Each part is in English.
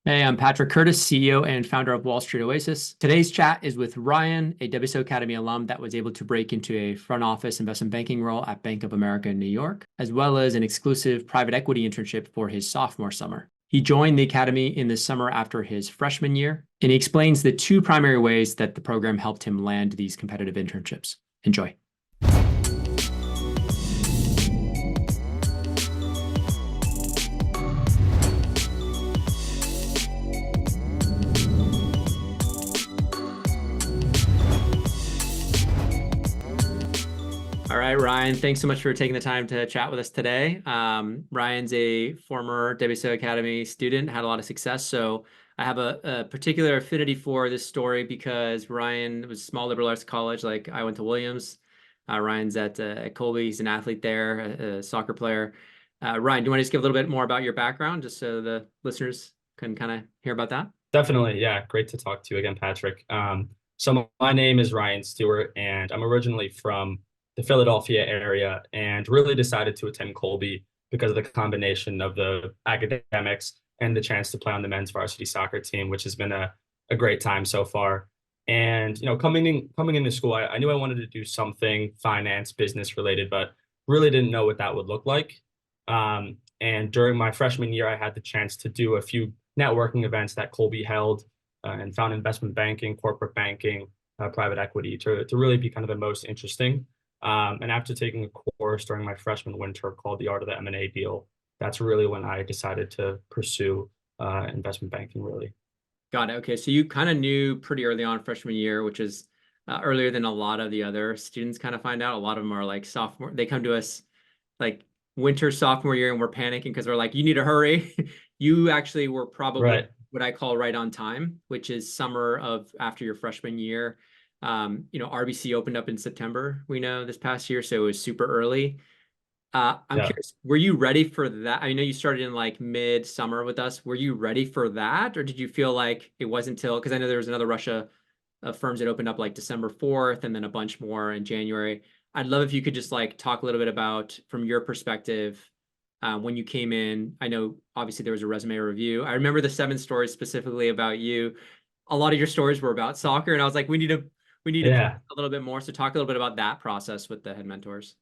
Hey, I'm Patrick Curtis, CEO and founder of Wall Street Oasis. Today's chat is with Ryan, a WSO Academy alum that was able to break into a front office investment banking role at Bank of America in New York, as well as an exclusive private equity internship for his sophomore summer. He joined the Academy in the summer after his freshman year, and he explains the two primary ways that the program helped him land these competitive internships. Enjoy. All right, Ryan, thanks so much for taking the time to chat with us today. Ryan's a former WSO Academy student, had a lot of success. So I have a particular affinity for this story because Ryan was small liberal arts college, like I went to Williams. Ryan's at Colby. He's an athlete there, a soccer player. Ryan, do you want to just give a little bit more about your background, just so the listeners can kind of hear about that? Definitely. Yeah. Great to talk to you again, Patrick. So my name is Ryan Stewart, and I'm originally from the Philadelphia area and really decided to attend Colby because of the combination of the academics and the chance to play on the men's varsity soccer team, which has been a great time so far. And, coming into school, I knew I wanted to do something finance, business related, but really didn't know what that would look like. And during my freshman year, I had the chance to do a few networking events that Colby held and found investment banking, corporate banking, private equity to really be kind of the most interesting. And after taking a course during my freshman winter called The Art of the M&A Deal, that's really when I decided to pursue investment banking, really. Got it. Okay, so you kind of knew pretty early on freshman year, which is earlier than a lot of the other students kind of find out. A lot of them are like sophomore. They come to us like winter sophomore year, and we're panicking because we're like, "You need to hurry." You actually were probably Right. what I call right on time, which is summer of after your freshman year. RBC opened up in September. We know this past year, so it was super early. I'm Yeah. curious, were you ready for that? I know you started in like mid-summer with us. Were you ready for that, or did you feel like it wasn't until, because I know there was another Russia of firms that opened up like December 4th and then a bunch more in January. I'd love if you could just like talk a little bit about from your perspective when you came in. I know obviously there was a resume review. I remember the 7 stories specifically about you. A lot of your stories were about soccer, and I was like, we need to put Yeah. a little bit more. So talk a little bit about that process with the head mentors.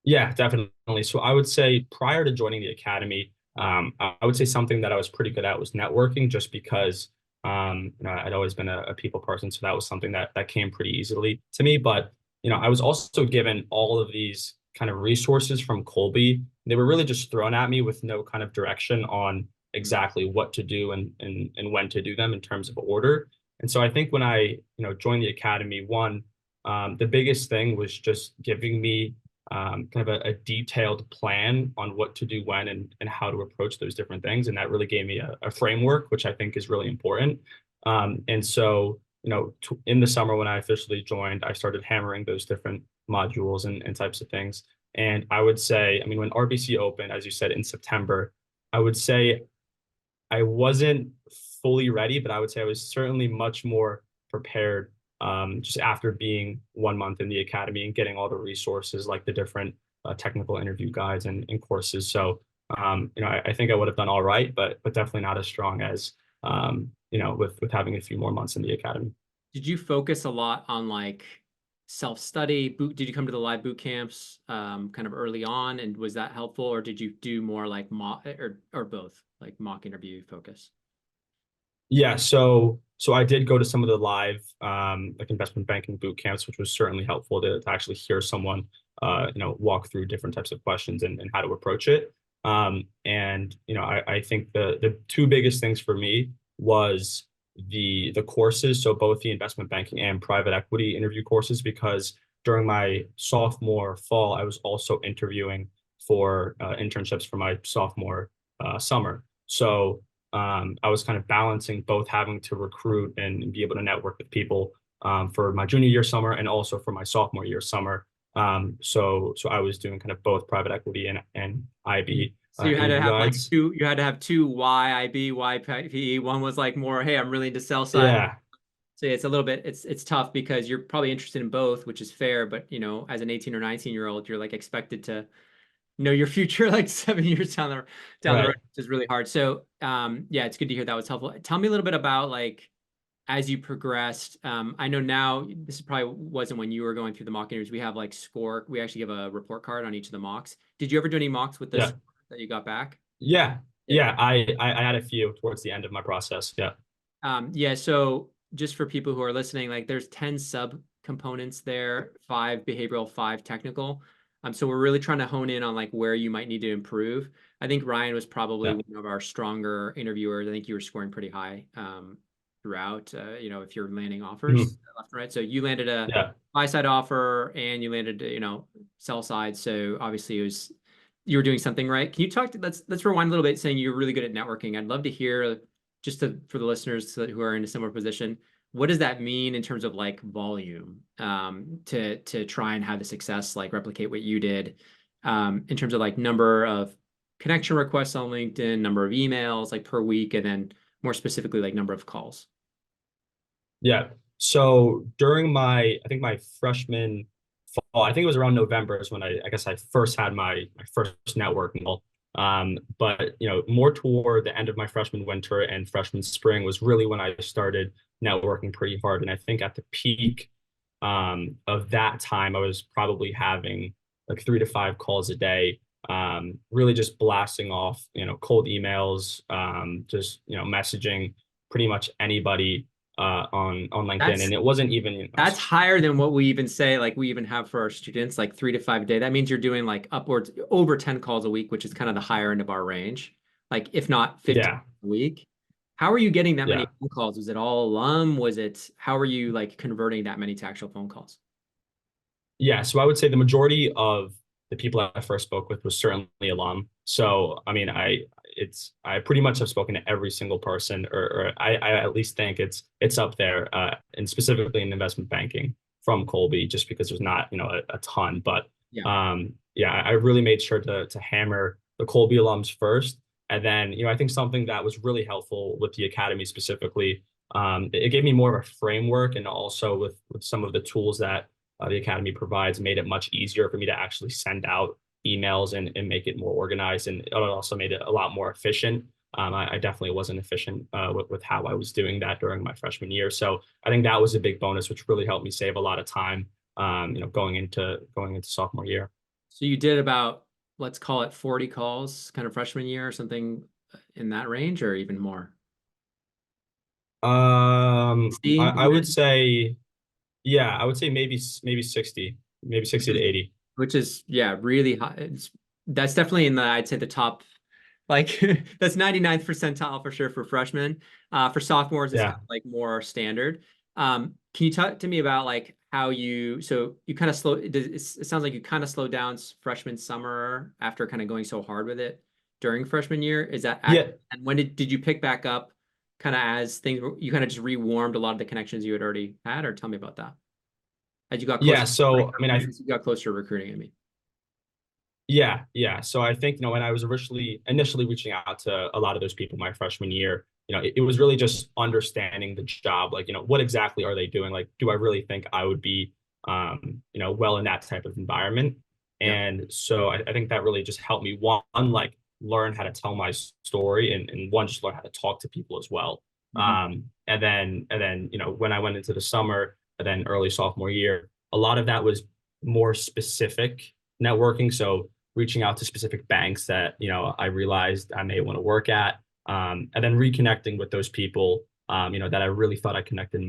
Yeah, definitely. So I would say prior to joining the academy, I would say something that I was pretty good at was networking, just because I'd always been a people person, so that was something that came pretty easily to me. But I was also given all of these kind of resources from Colby. They were really just thrown at me with no kind of direction on exactly what to do and when to do them in terms of order. And so I think when I joined the academy, the biggest thing was just giving me kind of a detailed plan on what to do when and how to approach those different things. And that really gave me a framework, which I think is really important. And so, in the summer when I officially joined, I started hammering those different modules and types of things. And I would say, I mean, when RBC opened, as you said, in September, I would say I wasn't fully ready, but I would say I was certainly much more prepared just after being 1 month in the academy and getting all the resources like the different technical interview guides and courses. So, I think I would have done all right, but definitely not as strong as with having a few more months in the academy. Did you focus a lot on like self-study? Did you come to the live boot camps kind of early on, and was that helpful, or did you do more like mock or both, like mock interview focus? Yeah, so I did go to some of the live like investment banking boot camps, which was certainly helpful to actually hear someone walk through different types of questions and how to approach it. And I think the two biggest things for me was the courses, so both the investment banking and private equity interview courses, because during my sophomore fall, I was also interviewing for internships for my sophomore summer. So I was kind of balancing both having to recruit and be able to network with people for my junior year summer and also for my sophomore year summer. So I was doing kind of both private equity and IB So you had to interview have like guides. two, you had to have two YIB, YPE. One was like more, hey, I'm really into sell side. Yeah, So it's a little bit, it's tough because you're probably interested in both, which is fair, but as an 18 or 19-year-old, you're like expected to know your future like 7 years down the road, Right. which is really hard. So yeah, it's good to hear that was helpful. Tell me a little bit about like as you progressed. I know now this probably wasn't when you were going through the mock interviews. We have like score. We actually give a report card on each of the mocks. Did you ever do any mocks with this Yeah. that you got back? Yeah. Yeah. Yeah. I had a few towards the end of my process. Yeah. Yeah, so just for people who are listening, like there's 10 sub components there, five behavioral, five technical. So we're really trying to hone in on like where you might need to improve. I think Ryan was probably Yeah. one of our stronger interviewers. I think you were scoring pretty high throughout, if you're landing offers Mhm. left and right. So you landed a Yeah. buy side offer and you landed, sell side. So obviously you were doing something right. Can you let's rewind a little bit saying you're really good at networking. I'd love to hear for the listeners who are in a similar position, what does that mean in terms of like volume to try and have the success like replicate what you did in terms of like number of connection requests on LinkedIn, number of emails like per week, and then more specifically like number of calls. Yeah. So during I think my freshman fall, I think it was around November is when I guess I first had my first networking role. But more toward the end of my freshman winter and freshman spring was really when I started networking pretty hard. And I think at the peak of that time, I was probably having like 3 to 5 calls a day, really just blasting off, cold emails, just, messaging pretty much anybody on LinkedIn. That's And it wasn't even, that's higher than what we even say, like we even have for our students, like 3 to 5 a day. That means you're doing like upwards over 10 calls a week, which is kind of the higher end of our range, like if not 15 yeah, a week. How are you getting that many yeah. phone calls? Was it all alum? How are you like converting that many to actual phone calls? Yeah, so I would say the majority of the people I first spoke with was certainly alum. So I mean, I pretty much have spoken to every single person, or I at least think it's up there, and specifically in investment banking from Colby, just because there's not a ton. But Yeah. yeah, I really made sure to hammer the Colby alums first, and then I think something that was really helpful with the academy specifically, it gave me more of a framework, and also with some of the tools that the academy provides made it much easier for me to actually send out emails and make it more organized. And it also made it a lot more efficient. I definitely wasn't efficient with how I was doing that during my freshman year. So I think that was a big bonus, which really helped me save a lot of time, going into sophomore year. So you did about, let's call it 40 calls kind of freshman year or something in that range or even more. I would say, yeah, I would say maybe 60, maybe Which 60 to is 80. which is yeah, really high. That's definitely in the I'd say the top like that's 99th percentile for sure for freshmen. For sophomores, it's kind Yeah. of like more standard. Can you talk to me about like how you kind of it sounds like you kind of slowed down freshman summer after kind of going so hard with it during freshman year. Is that Yeah. accurate? And when did you pick back up kind of as you kind of just rewarmed a lot of the connections you had already had, or tell me about that as you got Yeah. closer, So, I mean, as you got closer to recruiting, I mean. Yeah, yeah. So I think, when I was initially reaching out to a lot of those people my freshman year, it was really just understanding the job, like, what exactly are they doing? Like, do I really think I would be, well in that type of environment? Yeah. And so I think that really just helped me one, like learn how to tell my story, and one, just learn how to talk to people as well. Mhm. And then, when I went into the summer and then early sophomore year, a lot of that was more specific networking. So reaching out to specific banks that I realized I may want to work at, and then reconnecting with those people that I really thought I connected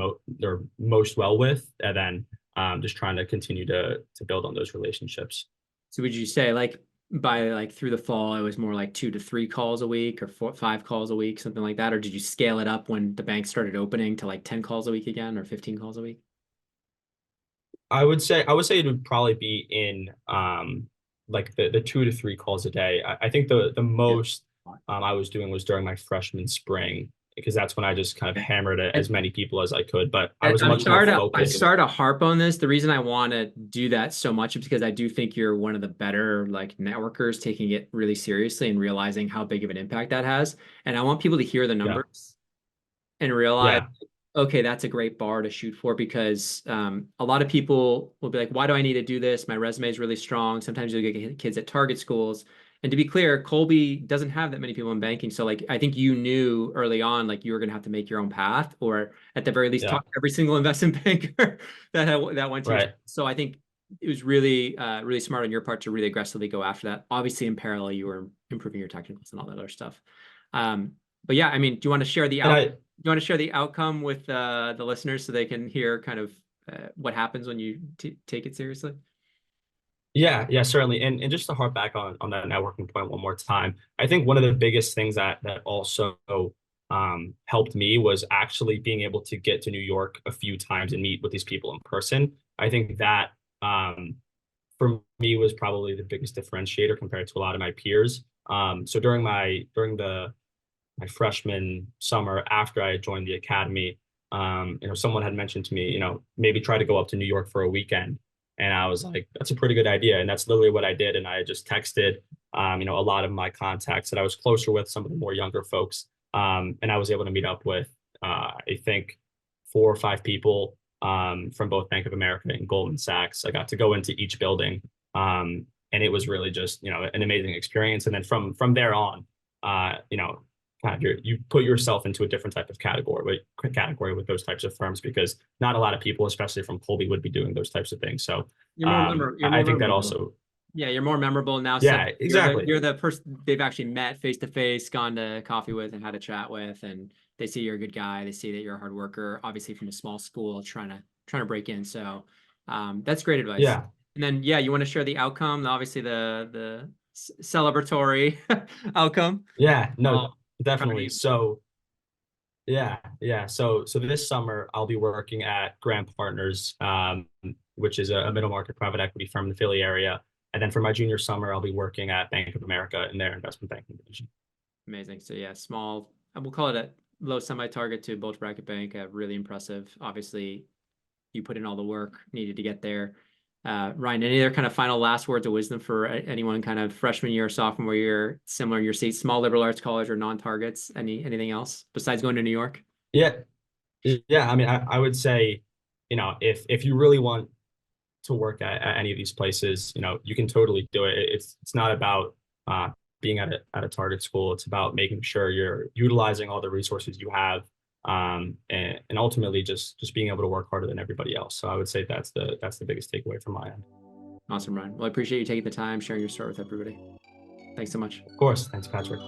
most well with, and then just trying to continue to build on those relationships. So would you say like by like through the fall, it was more like 2 to 3 calls a week or 5 calls a week, something like that? Or did you scale it up when the bank started opening to like 10 calls a week again or 15 calls a week? I would say it would probably be in like the 2 to 3 calls a day. I think the Yeah. most I was doing was during my freshman spring, because that's when I just kind of Yeah. hammered as And many people as I could. But I was much more I'm focused. sorry to harp on this. The reason I want to do that so much is because I do think you're one of the better like networkers taking it really seriously and realizing how big of an impact that has. And I want people to hear the Yeah, numbers and realize, yeah, okay, that's a great bar to shoot for, because a lot of people will be like, why do I need to do this? My resume is really strong. Sometimes you'll get kids at target schools. And to be clear, Colby doesn't have that many people in banking. So like, I think you knew early on, like you were going to have to make your own path, or at the very least Yeah, talk to every single investment banker that went to your. right. So I think it was really smart on your part to really aggressively go after that. Obviously in parallel, you were improving your technicals and all that other stuff. Um, but yeah, I mean, do you want to share the And out? You want to share the outcome with the listeners so they can hear kind of what happens when you take it seriously? Yeah, certainly. And just to harp back on that networking point one more time, I think one of the biggest things that also helped me was actually being able to get to New York a few times and meet with these people in person. I think that for me was probably the biggest differentiator compared to a lot of my peers. So during my freshman summer after I joined the academy, someone had mentioned to me, maybe try to go up to New York for a weekend. And I was like, that's a pretty good idea. And that's literally what I did. And I just texted, a lot of my contacts that I was closer with, some of the more younger folks. And I was able to meet up with, I think, 4 or 5 people from both Bank of America and Goldman Sachs. I got to go into each building. And it was really just, an amazing experience. And then from there on, kind of you put yourself into a different type of category with those types of firms, because not a lot of people, especially from Colby, would be doing those types of things. So You're I more think that memorable. also, Yeah, you're more memorable now. So yeah, exactly. you're the person they've actually met face to face, gone to coffee with, and had a chat with, and they see you're a good guy. They see that you're a hard worker, obviously from a small school, trying to break in. So that's great advice. Yeah, And then yeah, you want to share the outcome, obviously the celebratory outcome. yeah, no, Oh, proud of definitely. you. So yeah. So this summer I'll be working at Grant Partners, which is a middle market private equity firm in the Philly area. And then for my junior summer, I'll be working at Bank of America in their investment banking division. Amazing. So yeah, small, we'll call it a low semi-target to bulge bracket bank. Really impressive. Obviously, you put in all the work needed to get there. Ryan, any other kind of final last words of wisdom for anyone kind of freshman year, sophomore year, similar in your seat, small liberal arts college or non-targets? Anything else besides going to New York? Yeah, yeah. I mean, I would say, if you really want to work at any of these places, you can totally do it. It's not about being at a target school. It's about making sure you're utilizing all the resources you have, and ultimately just being able to work harder than everybody else. So I would say that's the biggest takeaway from my end. Awesome, Ryan. Well, I appreciate you taking the time, sharing your story with everybody. Thanks so much. Of course, thanks, Patrick.